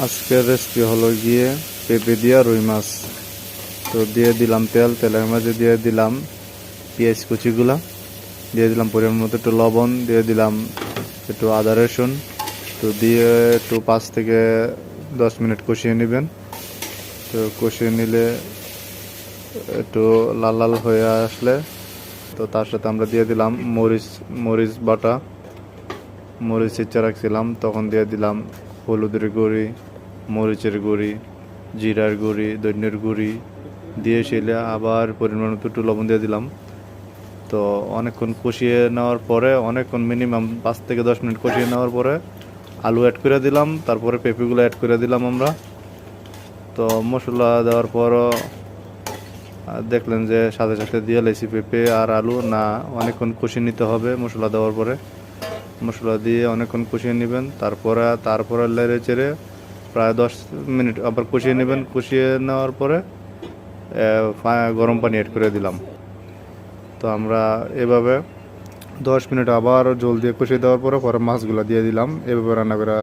আজকের রেসিপি হলো গিয়ে পেঁপে দিয়া রুই মাছ। তো দিয়ে দিলাম তেলের মাঝে দিয়ে দিলাম পেঁয়াজ কুচিগুলা, দিয়ে দিলাম পরিমাণ মতো একটু লবণ, দিয়ে দিলাম একটু আদা রসুন। তো দিয়ে একটু 5 থেকে 10 মিনিট কষিয়ে নেবেন। তো কষিয়ে নিলে একটু লাল লাল হয়ে আসলে তো তার সাথে আমরা দিয়ে দিলাম মরিচ বাটা, মরিচ ইচ্ছা রাখছিলাম তখন দিয়ে দিলাম হলুদের গুঁড়ি, মরিচের গুঁড়ি, জিরার গুঁড়ি, ধনিয়ার গুঁড়ি দিয়ে সেলে আবার পরিমাণ মতো একটু লবণ দিয়ে দিলাম। তো অনেকক্ষণ কষিয়ে নেওয়ার পরে, অনেকক্ষণ মিনিমাম 5 থেকে 10 মিনিট কষিয়ে নেওয়ার পরে আলু অ্যাড করে দিলাম, তারপরে পেঁপেগুলো অ্যাড করে দিলাম আমরা। তো মশলা দেওয়ার পরও দেখলেন যে সাথে সাথে দিয়ে লেছি পেঁপে আর আলু না, অনেকক্ষণ কষিয়ে নিতে হবে। মশলা দেওয়ার পরে মশলা দিয়ে অনেকক্ষণ কষিয়ে নেবেন, তারপরে লেড়ে চেড়ে প্রায় 10 মিনিট আবার কষিয়ে নেবেন। কষিয়ে নেওয়ার পরে গরম পানি অ্যাড করে দিলাম। তো আমরা এভাবে 10 মিনিট আবার জল দিয়ে কষিয়ে দেওয়ার পরে মাছগুলো দিয়ে দিলাম। এভাবে রান্না করে